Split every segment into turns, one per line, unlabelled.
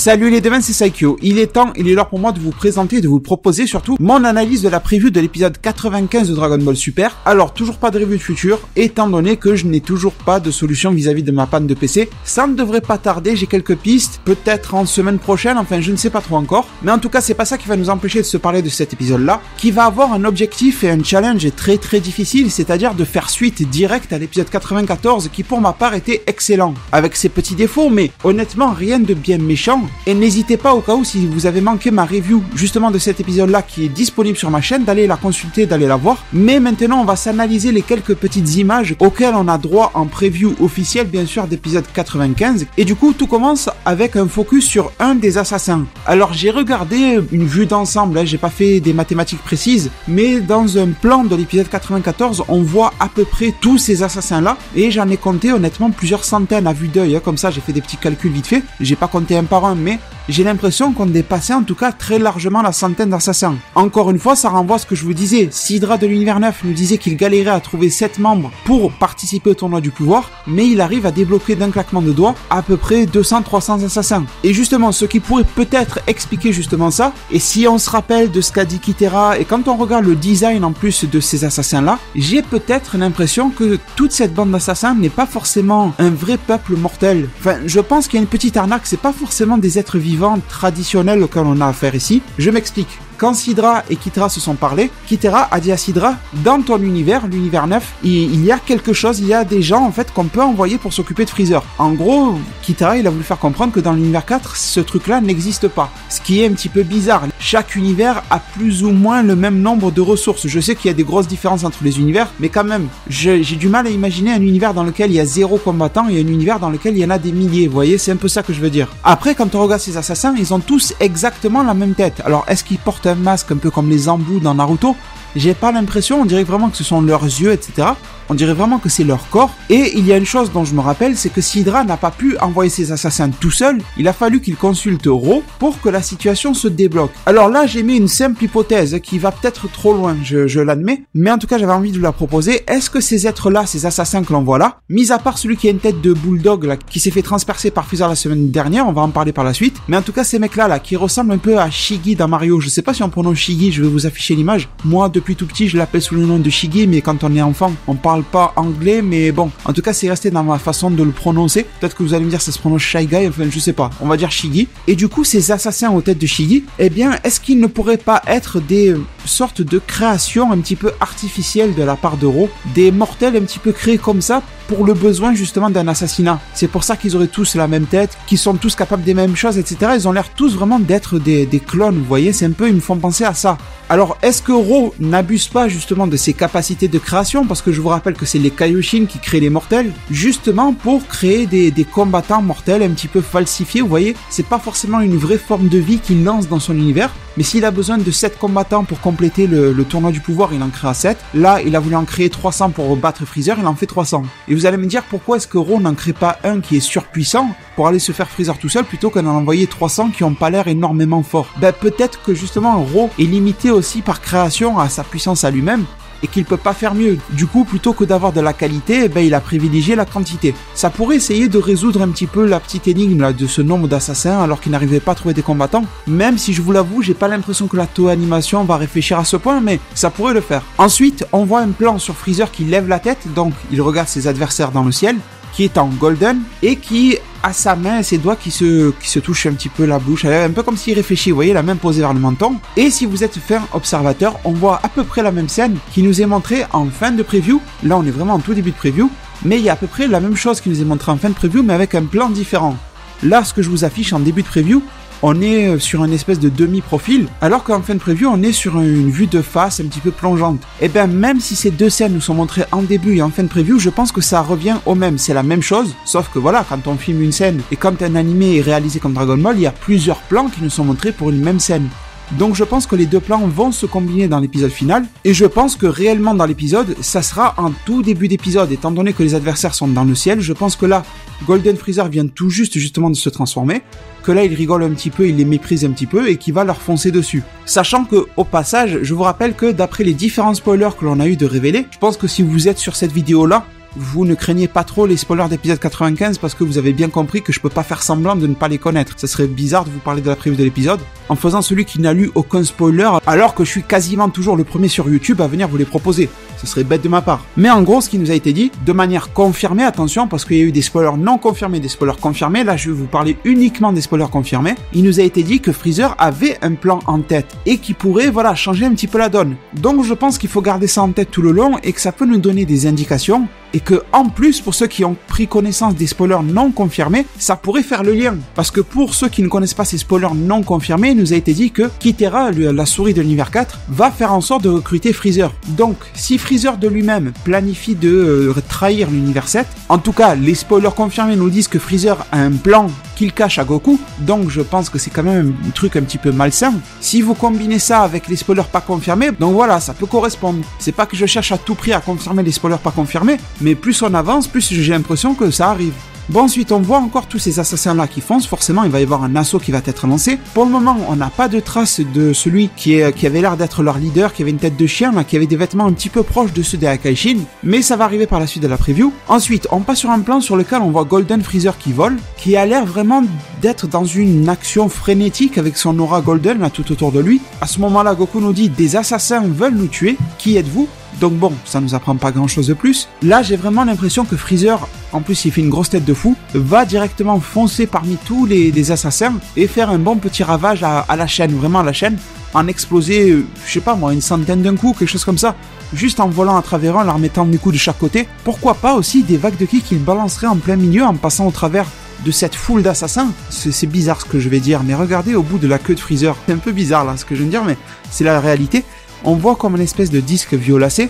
Salut les devins, c'est Saikyo. Il est l'heure pour moi de vous présenter et de vous proposer surtout mon analyse de la preview de l'épisode 95 de Dragon Ball Super. Alors, toujours pas de review de futur, étant donné que je n'ai toujours pas de solution vis-à-vis de ma panne de PC. Ça ne devrait pas tarder, j'ai quelques pistes, peut-être en semaine prochaine, enfin je ne sais pas trop encore. Mais en tout cas, c'est pas ça qui va nous empêcher de se parler de cet épisode-là, qui va avoir un objectif et un challenge très difficile, c'est-à-dire de faire suite directe à l'épisode 94, qui pour ma part était excellent, avec ses petits défauts, mais honnêtement rien de bien méchant. Et n'hésitez pas au cas où, si vous avez manqué ma review justement de cet épisode-là qui est disponible sur ma chaîne, d'aller la consulter, d'aller la voir. Mais maintenant, on va s'analyser les quelques petites images auxquelles on a droit en preview officielle, bien sûr, d'épisode 95. Et du coup, tout commence avec un focus sur un des assassins. Alors, j'ai regardé une vue d'ensemble, j'ai pas fait des mathématiques précises, mais dans un plan de l'épisode 94, on voit à peu près tous ces assassins-là, et j'en ai compté honnêtement plusieurs centaines à vue d'œil, comme ça j'ai fait des petits calculs vite fait, j'ai pas compté un par un, mais j'ai l'impression qu'on dépassait en tout cas très largement la centaine d'assassins. Encore une fois, ça renvoie à ce que je vous disais. Sidra de l'univers 9 nous disait qu'il galérait à trouver 7 membres pour participer au tournoi du pouvoir, mais il arrive à débloquer d'un claquement de doigts à peu près 200-300 assassins. Et justement, ce qui pourrait peut-être expliquer justement ça, et si on se rappelle de ce qu'a dit Kitera, et quand on regarde le design en plus de ces assassins-là, j'ai peut-être l'impression que toute cette bande d'assassins n'est pas forcément un vrai peuple mortel. Enfin, je pense qu'il y a une petite arnaque, c'est pas forcément des êtres vivants traditionnels auxquels on a affaire ici. Je m'explique. Quand Sidra et Kitera se sont parlé, Kitera a dit à Sidra, dans ton univers, l'univers 9, il y a quelque chose, il y a des gens en fait qu'on peut envoyer pour s'occuper de Freezer. En gros, Kitera il a voulu faire comprendre que dans l'univers 4, ce truc-là n'existe pas. Ce qui est un petit peu bizarre. Chaque univers a plus ou moins le même nombre de ressources. Je sais qu'il y a des grosses différences entre les univers, mais quand même, j'ai du mal à imaginer un univers dans lequel il y a 0 combattant et un univers dans lequel il y en a des milliers. Vous voyez, c'est un peu ça que je veux dire. Après, quand on regarde ces assassins, ils ont tous exactement la même tête. Alors, est-ce qu'ils portent un masque un peu comme les embouts dans Naruto? J'ai pas l'impression, on dirait vraiment que ce sont leurs yeux, etc. On dirait vraiment que c'est leur corps. Et il y a une chose dont je me rappelle, c'est que Sidra n'a pas pu envoyer ses assassins tout seul. Il a fallu qu'il consulte Ro pour que la situation se débloque. Alors là, j'ai mis une simple hypothèse qui va peut-être trop loin, je l'admets. Mais en tout cas, j'avais envie de vous la proposer. Est-ce que ces êtres-là, ces assassins que l'on voit là, mis à part celui qui a une tête de bulldog là, qui s'est fait transpercer par Freezer la semaine dernière, on va en parler par la suite. Mais en tout cas, ces mecs-là, là, qui ressemblent un peu à Shiggy dans Mario. Je sais pas si on prononce Shiggy, je vais vous afficher l'image. Moi, depuis tout petit, je l'appelle sous le nom de Shiggy, mais quand on est enfant, on parle pas anglais, mais bon, en tout cas c'est resté dans ma façon de le prononcer. Peut-être que vous allez me dire ça se prononce Shy Guy, enfin je sais pas, on va dire Shiggy. Et du coup ces assassins aux têtes de Shiggy, eh bien est-ce qu'ils ne pourraient pas être des sortes de créations un petit peu artificielles de la part de Ro, des mortels un petit peu créés comme ça pour le besoin justement d'un assassinat. C'est pour ça qu'ils auraient tous la même tête, qu'ils sont tous capables des mêmes choses, etc. Ils ont l'air tous vraiment d'être des clones, vous voyez, c'est un peu, ils me font penser à ça. Alors, est-ce que Ro n'abuse pas justement de ses capacités de création, parce que je vous rappelle que c'est les Kaioshin qui créent les mortels, justement pour créer des combattants mortels un petit peu falsifiés, vous voyez, c'est pas forcément une vraie forme de vie qu'il lance dans son univers, mais s'il a besoin de 7 combattants pour compléter le tournoi du pouvoir, il en créera 7. Là, il a voulu en créer 300 pour battre Freezer, il en fait 300. Et vous allez me dire pourquoi est-ce que Ro n'en crée pas un qui est surpuissant pour aller se faire Freezer tout seul plutôt qu'en envoyer 300 qui ont pas l'air énormément forts. Ben peut-être que justement Ro est limité aussi par création à sa puissance à lui-même et qu'il peut pas faire mieux. Du coup, plutôt que d'avoir de la qualité, ben il a privilégié la quantité. Ça pourrait essayer de résoudre un petit peu la petite énigme là, de ce nombre d'assassins alors qu'il n'arrivait pas à trouver des combattants. Même si je vous l'avoue, j'ai pas l'impression que la Toei Animation va réfléchir à ce point, mais ça pourrait le faire. Ensuite, on voit un plan sur Freezer qui lève la tête, donc il regarde ses adversaires dans le ciel, qui est en golden et qui a sa main et ses doigts qui se touchent un petit peu la bouche, un peu comme s'il réfléchit, vous voyez, la main posée vers le menton. Et si vous êtes fin observateur, on voit à peu près la même scène qui nous est montrée en fin de preview. Là, on est vraiment en tout début de preview, mais il y a à peu près la même chose qui nous est montrée en fin de preview, mais avec un plan différent. Là, ce que je vous affiche en début de preview, on est sur une espèce de demi-profil, alors qu'en fin de preview, on est sur une vue de face un petit peu plongeante. Et bien, même si ces deux scènes nous sont montrées en début et en fin de preview, je pense que ça revient au même. C'est la même chose, sauf que voilà, quand on filme une scène et quand un animé est réalisé comme Dragon Ball, il y a plusieurs plans qui nous sont montrés pour une même scène. Donc je pense que les deux plans vont se combiner dans l'épisode final, et je pense que réellement dans l'épisode, ça sera en tout début d'épisode, étant donné que les adversaires sont dans le ciel. Je pense que là, Golden Freezer vient tout juste justement de se transformer, que là il rigole un petit peu, il les méprise un petit peu, et qu'il va leur foncer dessus. Sachant que, au passage, je vous rappelle que d'après les différents spoilers que l'on a eu de révéler, je pense que si vous êtes sur cette vidéo-là, vous ne craignez pas trop les spoilers d'épisode 95 parce que vous avez bien compris que je peux pas faire semblant de ne pas les connaître. Ça serait bizarre de vous parler de la preview de l'épisode en faisant celui qui n'a lu aucun spoiler alors que je suis quasiment toujours le premier sur YouTube à venir vous les proposer. Ce serait bête de ma part. Mais en gros, ce qui nous a été dit, de manière confirmée, attention, parce qu'il y a eu des spoilers non confirmés, des spoilers confirmés, là je vais vous parler uniquement des spoilers confirmés, il nous a été dit que Freezer avait un plan en tête, et qui pourrait, voilà, changer un petit peu la donne. Donc je pense qu'il faut garder ça en tête tout le long, et que ça peut nous donner des indications, et que, en plus, pour ceux qui ont pris connaissance des spoilers non confirmés, ça pourrait faire le lien. Parce que pour ceux qui ne connaissent pas ces spoilers non confirmés, il nous a été dit que Kitera, la souris de l'univers 4, va faire en sorte de recruter Freezer. Donc, si Freezer de lui-même planifie de trahir l'univers 7, en tout cas, les spoilers confirmés nous disent que Freezer a un plan qu'il cache à Goku, donc je pense que c'est quand même un truc un petit peu malsain. Si vous combinez ça avec les spoilers pas confirmés, donc voilà, ça peut correspondre. C'est pas que je cherche à tout prix à confirmer les spoilers pas confirmés, mais plus on avance, plus j'ai l'impression que ça arrive. Bon, ensuite, on voit encore tous ces assassins-là qui foncent. Forcément, il va y avoir un assaut qui va être lancé. Pour le moment, on n'a pas de trace de celui qui avait l'air d'être leur leader, qui avait une tête de chien, là, qui avait des vêtements un petit peu proches de ceux des Akaishin. Mais ça va arriver par la suite de la preview. Ensuite, on passe sur un plan sur lequel on voit Golden Freezer qui vole, qui a l'air vraiment d'être dans une action frénétique avec son aura Golden, là, tout autour de lui. À ce moment-là, Goku nous dit « Des assassins veulent nous tuer. Qui êtes-vous » Donc bon, ça nous apprend pas grand chose de plus. Là, j'ai vraiment l'impression que Freezer, en plus il fait une grosse tête de fou, va directement foncer parmi tous les assassins et faire un bon petit ravage à la chaîne, vraiment à la chaîne, en exploser, je sais pas moi, une centaine d'un coup, quelque chose comme ça, juste en volant à travers eux, en leur mettant des coups de chaque côté. Pourquoi pas aussi des vagues de ki qu'il balancerait en plein milieu en passant au travers de cette foule d'assassins. C'est bizarre ce que je vais dire, mais regardez au bout de la queue de Freezer. C'est un peu bizarre là ce que je viens de dire, mais c'est la réalité. On voit comme une espèce de disque violacé.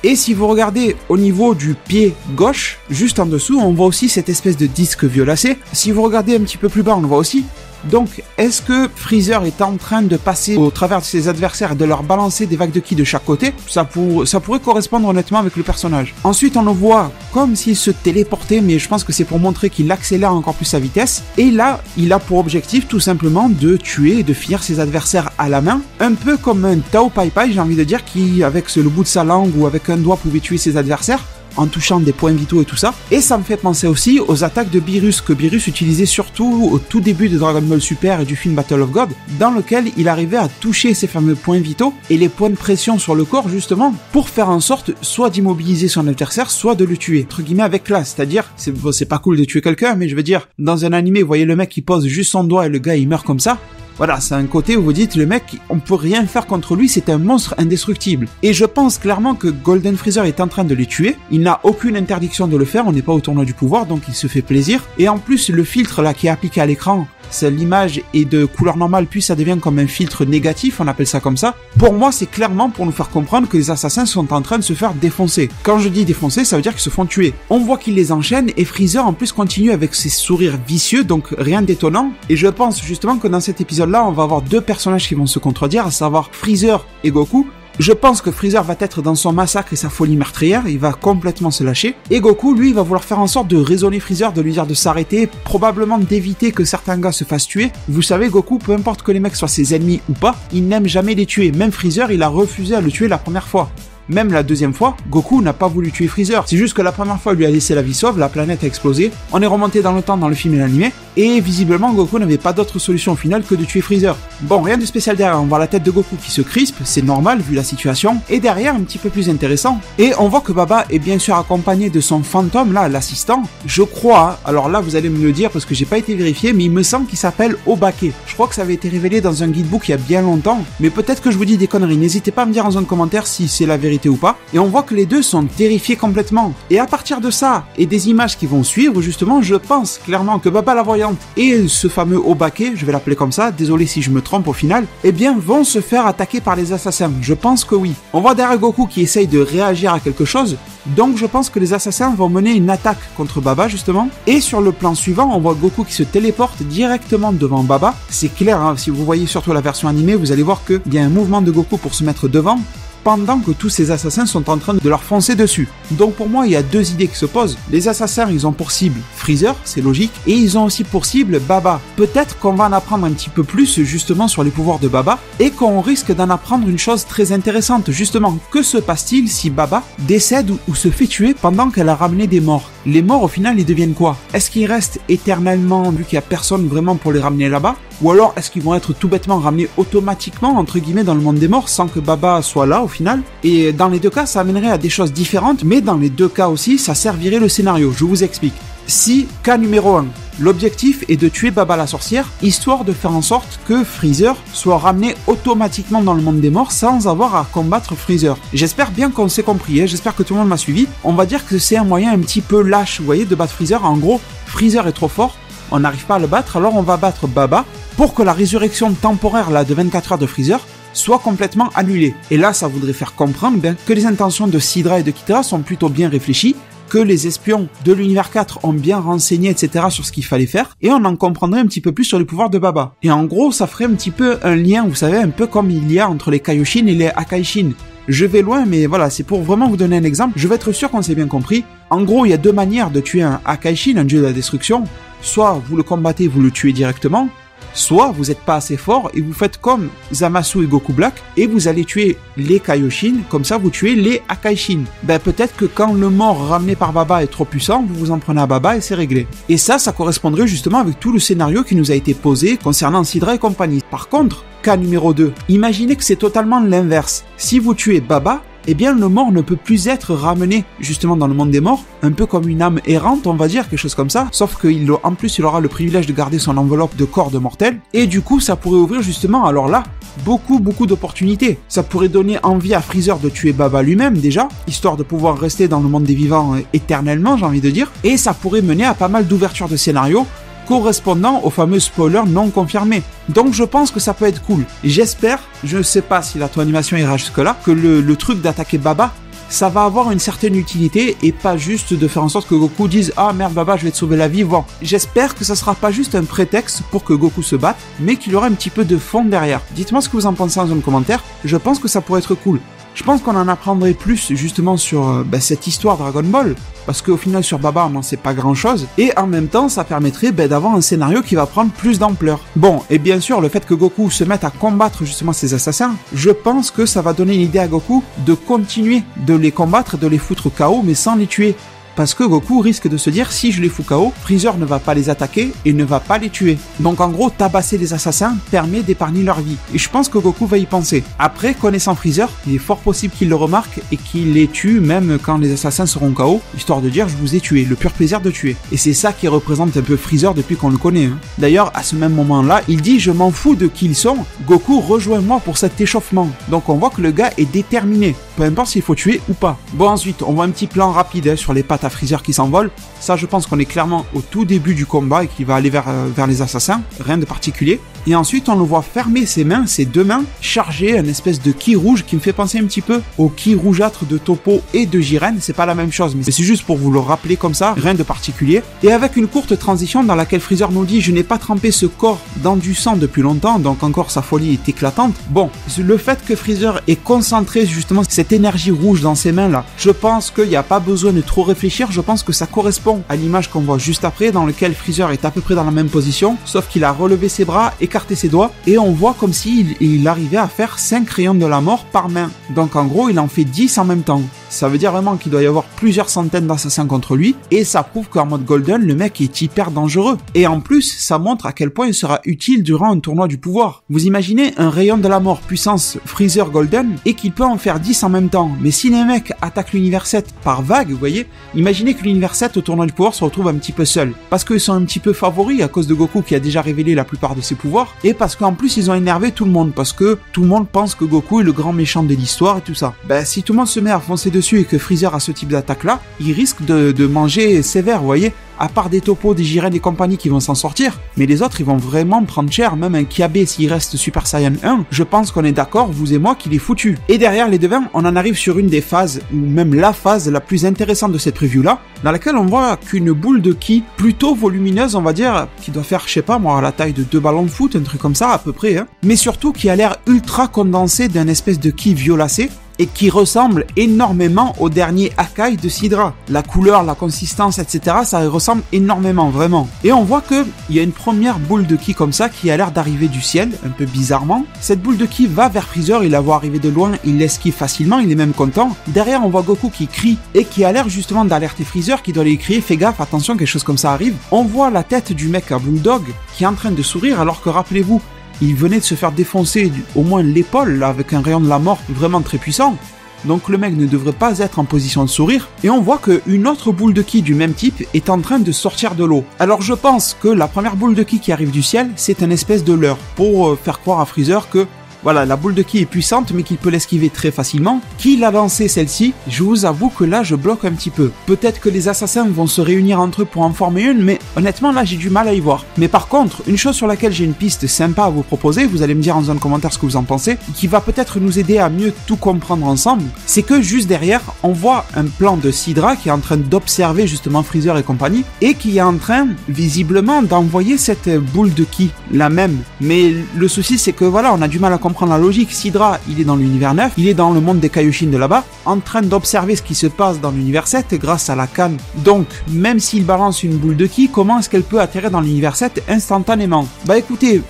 Et si vous regardez au niveau du pied gauche, juste en dessous, on voit aussi cette espèce de disque violacé. Si vous regardez un petit peu plus bas, on le voit aussi. Donc, est-ce que Freezer est en train de passer au travers de ses adversaires et de leur balancer des vagues de ki de chaque côté? Ça pourrait correspondre honnêtement avec le personnage. Ensuite, on le voit comme s'il se téléportait, mais je pense que c'est pour montrer qu'il accélère encore plus sa vitesse. Et là, il a pour objectif tout simplement de tuer et de finir ses adversaires à la main. Un peu comme un Tao Pai Pai, j'ai envie de dire, qui, avec le bout de sa langue ou avec un doigt, pouvait tuer ses adversaires en touchant des points vitaux et tout ça. Et ça me fait penser aussi aux attaques de Beerus, que Beerus utilisait surtout au tout début de Dragon Ball Super et du film Battle of God, dans lequel il arrivait à toucher ces fameux points vitaux et les points de pression sur le corps, justement, pour faire en sorte soit d'immobiliser son adversaire, soit de le tuer, entre guillemets avec classe. C'est-à-dire, c'est pas cool de tuer quelqu'un, mais je veux dire, dans un animé, vous voyez le mec qui pose juste son doigt et le gars il meurt comme ça. Voilà, c'est un côté où vous dites, le mec, on peut rien faire contre lui, c'est un monstre indestructible. Et je pense clairement que Golden Freezer est en train de les tuer. Il n'a aucune interdiction de le faire, on n'est pas au tournoi du pouvoir, donc il se fait plaisir. Et en plus, le filtre là qui est appliqué à l'écran, l'image est de couleur normale, puis ça devient comme un filtre négatif, on appelle ça comme ça. Pour moi, c'est clairement pour nous faire comprendre que les assassins sont en train de se faire défoncer. Quand je dis défoncer, ça veut dire qu'ils se font tuer. On voit qu'ils les enchaînent et Freezer en plus continue avec ses sourires vicieux, donc rien d'étonnant. Et je pense justement que dans cet épisode-là, on va avoir deux personnages qui vont se contredire, à savoir Freezer et Goku. Je pense que Freezer va être dans son massacre et sa folie meurtrière, il va complètement se lâcher. Et Goku, lui, va vouloir faire en sorte de raisonner Freezer, de lui dire de s'arrêter, probablement d'éviter que certains gars se fassent tuer. Vous savez, Goku, peu importe que les mecs soient ses ennemis ou pas, il n'aime jamais les tuer. Même Freezer, il a refusé à le tuer la première fois. Même la deuxième fois, Goku n'a pas voulu tuer Freezer. C'est juste que la première fois, il lui a laissé la vie sauve, la planète a explosé. On est remonté dans le temps dans le film et l'animé. Et visiblement, Goku n'avait pas d'autre solution au final que de tuer Freezer. Bon, rien de spécial derrière. On voit la tête de Goku qui se crispe, c'est normal vu la situation. Et derrière, un petit peu plus intéressant. Et on voit que Baba est bien sûr accompagné de son fantôme, là, l'assistant. Je crois, alors là, vous allez me le dire parce que j'ai pas été vérifié, mais il me semble qu'il s'appelle Obake. Je crois que ça avait été révélé dans un guidebook il y a bien longtemps. Mais peut-être que je vous dis des conneries. N'hésitez pas à me dire dans un commentaire si c'est la vérité ou pas. Et on voit que les deux sont terrifiés complètement. Et à partir de ça, et des images qui vont suivre, justement, je pense clairement que Baba la Voyante et ce fameux Obake, je vais l'appeler comme ça, désolé si je me trompe au final, eh bien, vont se faire attaquer par les assassins. Je pense que oui. On voit derrière Goku qui essaye de réagir à quelque chose, donc je pense que les assassins vont mener une attaque contre Baba, justement. Et sur le plan suivant, on voit Goku qui se téléporte directement devant Baba. C'est clair, hein, si vous voyez surtout la version animée, vous allez voir qu'il y a un mouvement de Goku pour se mettre devant. pendant que tous ces assassins sont en train de leur foncer dessus. Donc pour moi, il y a deux idées qui se posent. Les assassins, ils ont pour cible Freezer, c'est logique, et ils ont aussi pour cible Baba. Peut-être qu'on va en apprendre un petit peu plus justement sur les pouvoirs de Baba, et qu'on risque d'en apprendre une chose très intéressante, justement. Que se passe-t-il si Baba décède ou se fait tuer pendant qu'elle a ramené des morts? Les morts, au final, ils deviennent quoi? Est-ce qu'ils restent éternellement, vu qu'il n'y a personne vraiment pour les ramener là-bas? Ou alors, est-ce qu'ils vont être tout bêtement ramenés automatiquement, entre guillemets, dans le monde des morts, sans que Baba soit là, au final? Et dans les deux cas, ça amènerait à des choses différentes, mais dans les deux cas aussi, ça servirait le scénario. Je vous explique. Si, cas numéro 1, l'objectif est de tuer Baba la sorcière, histoire de faire en sorte que Freezer soit ramené automatiquement dans le monde des morts sans avoir à combattre Freezer. J'espère bien qu'on s'est compris, j'espère que tout le monde m'a suivi. On va dire que c'est un moyen un petit peu lâche, vous voyez, de battre Freezer. En gros, Freezer est trop fort, on n'arrive pas à le battre, alors on va battre Baba pour que la résurrection temporaire là, de 24 heures de Freezer soit complètement annulée. Et là, ça voudrait faire comprendre que les intentions de Sidra et de Kitara sont plutôt bien réfléchies, que les espions de l'univers 4 ont bien renseigné, etc. sur ce qu'il fallait faire, et on en comprendrait un petit peu plus sur les pouvoirs de Baba. Et en gros, ça ferait un petit peu un lien, vous savez, un peu comme il y a entre les Kaioshin et les Akaishin. Je vais loin, mais voilà, c'est pour vraiment vous donner un exemple. Je vais être sûr qu'on s'est bien compris. En gros, il y a deux manières de tuer un Akaishin, un dieu de la destruction. Soit vous le combattez, vous le tuez directement, soit vous n'êtes pas assez fort et vous faites comme Zamasu et Goku Black et vous allez tuer les Kaioshin, comme ça vous tuez les Akaishin. Ben peut-être que quand le mort ramené par Baba est trop puissant, vous vous en prenez à Baba et c'est réglé. Et ça correspondrait justement avec tout le scénario qui nous a été posé concernant Sidra et compagnie. Par contre, cas numéro 2, imaginez que c'est totalement l'inverse. Si vous tuez Baba, eh bien le mort ne peut plus être ramené justement dans le monde des morts, un peu comme une âme errante, on va dire, quelque chose comme ça, sauf qu'en plus il aura le privilège de garder son enveloppe de corps de mortel, et du coup ça pourrait ouvrir justement, alors là, beaucoup d'opportunités. Ça pourrait donner envie à Freezer de tuer Baba lui-même déjà, histoire de pouvoir rester dans le monde des vivants éternellement, j'ai envie de dire, et ça pourrait mener à pas mal d'ouvertures de scénarios, correspondant aux fameux spoilers non confirmés. Donc je pense que ça peut être cool. J'espère, je ne sais pas si la animation ira jusque là, que le truc d'attaquer Baba, ça va avoir une certaine utilité et pas juste de faire en sorte que Goku dise « Ah merde Baba, je vais te sauver la vie, bon ». J'espère que ça sera pas juste un prétexte pour que Goku se batte, mais qu'il y aura un petit peu de fond derrière. Dites-moi ce que vous en pensez dans un commentaire, je pense que ça pourrait être cool. Je pense qu'on en apprendrait plus justement sur cette histoire Dragon Ball, parce qu'au final sur Baba on n'en sait pas grand chose, et en même temps ça permettrait d'avoir un scénario qui va prendre plus d'ampleur. Bon, et bien sûr le fait que Goku se mette à combattre justement ces assassins, je pense que ça va donner une idée à Goku de continuer de les combattre, de les foutre KO mais sans les tuer. Parce que Goku risque de se dire, si je les fous KO, Freezer ne va pas les attaquer et ne va pas les tuer. Donc en gros, tabasser les assassins permet d'épargner leur vie. Et je pense que Goku va y penser. Après, connaissant Freezer, il est fort possible qu'il le remarque et qu'il les tue même quand les assassins seront KO, histoire de dire, je vous ai tué, le pur plaisir de tuer. Et c'est ça qui représente un peu Freezer depuis qu'on le connaît. D'ailleurs, à ce même moment-là, il dit, je m'en fous de qui ils sont, Goku rejoins-moi pour cet échauffement. Donc on voit que le gars est déterminé, peu importe s'il faut tuer ou pas. Bon, ensuite, on voit un petit plan rapide sur les pattes à Freezer qui s'envole. Ça, je pense qu'on est clairement au tout début du combat et qu'il va aller vers les assassins. Rien de particulier. Et ensuite, on le voit fermer ses mains, ses deux mains, charger un espèce de ki rouge qui me fait penser un petit peu au ki rougeâtre de Toppo et de Jiren. C'est pas la même chose, mais c'est juste pour vous le rappeler comme ça. Rien de particulier. Et avec une courte transition dans laquelle Freezer nous dit « Je n'ai pas trempé ce corps dans du sang depuis longtemps, donc encore sa folie est éclatante. » Bon, le fait que Freezer ait concentré justement cette énergie rouge dans ses mains là, je pense qu'il n'y a pas besoin de trop réfléchir. Je pense que ça correspond à l'image qu'on voit juste après, dans lequel Freezer est à peu près dans la même position, sauf qu'il a relevé ses bras, écarté ses doigts, et on voit comme s'il arrivait à faire 5 rayons de la mort par main. Donc en gros, il en fait 10 en même temps. Ça veut dire vraiment qu'il doit y avoir plusieurs centaines d'assassins contre lui, et ça prouve qu'en mode Golden, le mec est hyper dangereux. Et en plus, ça montre à quel point il sera utile durant un tournoi du pouvoir. Vous imaginez un rayon de la mort puissance Freezer Golden, et qu'il peut en faire 10 en même temps. Mais si les mecs attaquent l'univers 7 par vague, vous voyez, imaginez que l'univers 7 au tournoi du pouvoir se retrouve un petit peu seul. Parce qu'ils sont un petit peu favoris à cause de Goku qui a déjà révélé la plupart de ses pouvoirs, et parce qu'en plus ils ont énervé tout le monde, parce que tout le monde pense que Goku est le grand méchant de l'histoire et tout ça. Ben si tout le monde se met à foncer dessus et que Freezer a ce type d'attaque là, il risque de manger sévère, vous voyez. À part des Toppo, des Jiren et compagnie qui vont s'en sortir, mais les autres ils vont vraiment prendre cher, même un Kiabe s'il reste Super Saiyan 1, je pense qu'on est d'accord, vous et moi, qu'il est foutu. Et derrière les devins, on en arrive sur une des phases, ou même la phase la plus intéressante de cette preview là, dans laquelle on voit qu'une boule de ki plutôt volumineuse, on va dire, qui doit faire, je sais pas moi, la taille de 2 ballons de foot, un truc comme ça à peu près, mais surtout qui a l'air ultra condensé d'un espèce de ki violacé, et qui ressemble énormément au dernier Akai de Sidra. La couleur, la consistance, etc. ça ressemble énormément, vraiment. Et on voit que il y a une première boule de ki comme ça qui a l'air d'arriver du ciel, un peu bizarrement. Cette boule de ki va vers Freezer, il la voit arriver de loin, il l'esquive facilement, il est même content. Derrière, on voit Goku qui crie et qui a l'air justement d'alerter Freezer, qui doit lui crier « Fais gaffe, attention, quelque chose comme ça arrive ». On voit la tête du mec à Bulldog qui est en train de sourire alors que, rappelez-vous, il venait de se faire défoncer au moins l'épaule là, avec un rayon de la mort vraiment très puissant. Donc le mec ne devrait pas être en position de sourire. Et on voit qu'une autre boule de ki du même type est en train de sortir de l'eau. Alors je pense que la première boule de ki qui arrive du ciel, c'est une espèce de leurre pour faire croire à Freezer que voilà, la boule de ki est puissante, mais qu'il peut l'esquiver très facilement. Qui l'a lancé celle-ci? Je vous avoue que là, je bloque un petit peu. Peut-être que les assassins vont se réunir entre eux pour en former une, mais honnêtement, là, j'ai du mal à y voir. Mais par contre, une chose sur laquelle j'ai une piste sympa à vous proposer, vous allez me dire en zone commentaire ce que vous en pensez, qui va peut-être nous aider à mieux tout comprendre ensemble, c'est que juste derrière, on voit un plan de Sidra qui est en train d'observer justement Freezer et compagnie, et qui est en train, visiblement, d'envoyer cette boule de ki, la même. Mais le souci, c'est que voilà, on a du mal à comprendre la logique. Sidra, il est dans l'univers 9, il est dans le monde des Kaioshin de là-bas, en train d'observer ce qui se passe dans l'univers 7 grâce à la canne. Donc, même s'il balance une boule de ki, comment est-ce qu'elle peut atterrir dans l'univers 7 instantanément? Bah écoutez,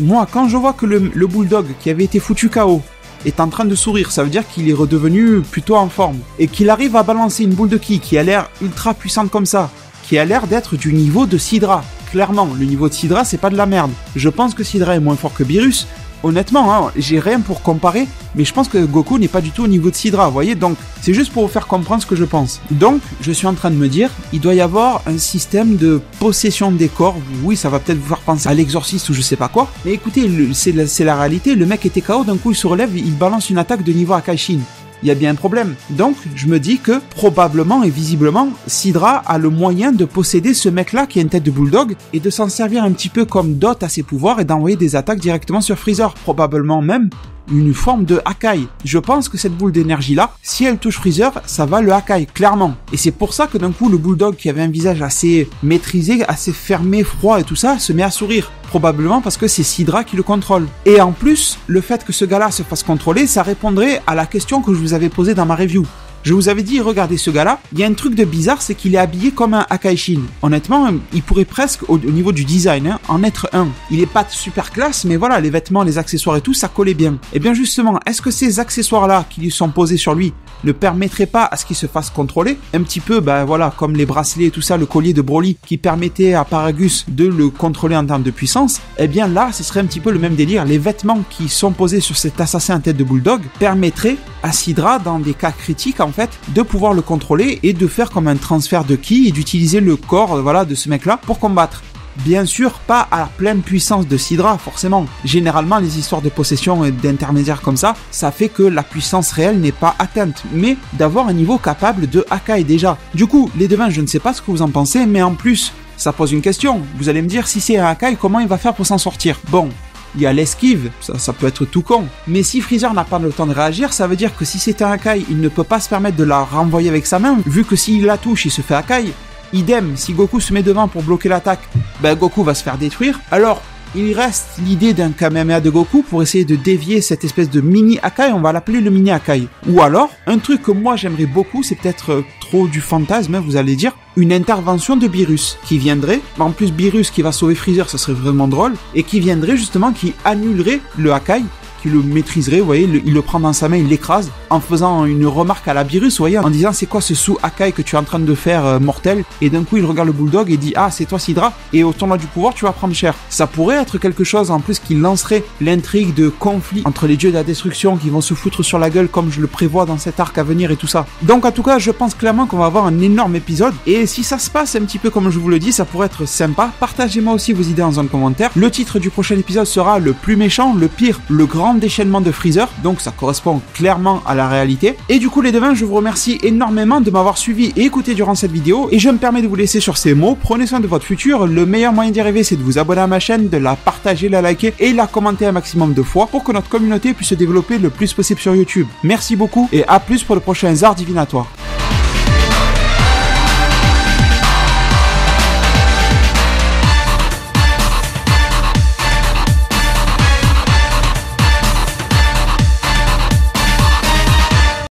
moi, quand je vois que le Bulldog qui avait été foutu KO est en train de sourire, ça veut dire qu'il est redevenu plutôt en forme, et qu'il arrive à balancer une boule de ki qui a l'air ultra puissante comme ça, qui a l'air d'être du niveau de Sidra. Clairement, le niveau de Sidra, c'est pas de la merde. Je pense que Sidra est moins fort que Beerus. Honnêtement, hein, j'ai rien pour comparer, mais je pense que Goku n'est pas du tout au niveau de Sidra, vous voyez, donc c'est juste pour vous faire comprendre ce que je pense. Donc, je suis en train de me dire, il doit y avoir un système de possession des corps, oui, ça va peut-être vous faire penser à l'exorciste ou je sais pas quoi, mais écoutez, c'est la réalité, le mec était KO, d'un coup il se relève, il balance une attaque de niveau Akaishin. Il y a bien un problème. Donc, je me dis que, probablement et visiblement, Sidra a le moyen de posséder ce mec-là qui a une tête de Bulldog et de s'en servir un petit peu comme dot à ses pouvoirs et d'envoyer des attaques directement sur Freezer. Probablement même une forme de Akai. Je pense que cette boule d'énergie-là, si elle touche Freezer, ça va le Akai, clairement. Et c'est pour ça que d'un coup, le Bulldog qui avait un visage assez maîtrisé, assez fermé, froid et tout ça, se met à sourire. Probablement parce que c'est Sidra qui le contrôle. Et en plus, le fait que ce gars-là se fasse contrôler, ça répondrait à la question que je vous avais posée dans ma review. Je vous avais dit, regardez ce gars-là, il y a un truc de bizarre, c'est qu'il est habillé comme un Akaishin. Honnêtement, il pourrait presque, au niveau du design, en être un. Il est pas super classe, mais voilà, les vêtements, les accessoires et tout, ça collait bien. Et bien justement, est-ce que ces accessoires-là qui lui sont posés sur lui ne permettraient pas à ce qu'il se fasse contrôler? Un petit peu, ben voilà, comme les bracelets et tout ça, le collier de Broly qui permettait à Paragus de le contrôler en termes de puissance. Eh bien là, ce serait un petit peu le même délire. Les vêtements qui sont posés sur cet assassin à tête de Bulldog permettraient à Sidra, dans des cas critiques en fait, de pouvoir le contrôler et de faire comme un transfert de ki et d'utiliser le corps voilà, de ce mec-là pour combattre. Bien sûr, pas à la pleine puissance de Sidra, forcément. Généralement, les histoires de possession et d'intermédiaires comme ça, ça fait que la puissance réelle n'est pas atteinte, mais d'avoir un niveau capable de Akai déjà. Du coup, les devins, je ne sais pas ce que vous en pensez, mais en plus, ça pose une question. Vous allez me dire, si c'est un Akai, comment il va faire pour s'en sortir? Bon, il y a l'esquive, ça peut être tout con. Mais si Freezer n'a pas le temps de réagir, ça veut dire que si c'est un Akai, il ne peut pas se permettre de la renvoyer avec sa main, vu que s'il la touche, il se fait Akai. Idem, si Goku se met devant pour bloquer l'attaque, ben Goku va se faire détruire. Alors, il reste l'idée d'un Kamehameha de Goku pour essayer de dévier cette espèce de mini Akai, on va l'appeler le mini Akai. Ou alors, un truc que moi j'aimerais beaucoup, c'est peut-être trop du fantasme, hein, vous allez dire, une intervention de Beerus qui viendrait, en plus Beerus qui va sauver Freezer, ça serait vraiment drôle, et qui viendrait justement, qui annulerait le Akai, qui le maîtriserait, vous voyez, il le prend dans sa main, il l'écrase, en faisant une remarque à la Beerus, vous voyez, en disant c'est quoi ce sous-Akai que tu es en train de faire mortel, et d'un coup il regarde le Bulldog et dit ah c'est toi Sidra, et au tournoi du pouvoir tu vas prendre cher. Ça pourrait être quelque chose en plus qui lancerait l'intrigue de conflit entre les dieux de la destruction qui vont se foutre sur la gueule comme je le prévois dans cet arc à venir et tout ça. Donc en tout cas je pense clairement qu'on va avoir un énorme épisode, et si ça se passe un petit peu comme je vous le dis, ça pourrait être sympa. Partagez-moi aussi vos idées en zone commentaire. Le titre du prochain épisode sera le plus méchant, le pire, le grand déchaînement de Freezer, donc ça correspond clairement à la réalité. Et du coup les devins, je vous remercie énormément de m'avoir suivi et écouté durant cette vidéo, et je me permets de vous laisser sur ces mots. Prenez soin de votre futur, le meilleur moyen d'y arriver c'est de vous abonner à ma chaîne, de la partager, la liker et la commenter un maximum de fois pour que notre communauté puisse se développer le plus possible sur YouTube. Merci beaucoup et à plus pour le prochain Zard Divinatoire.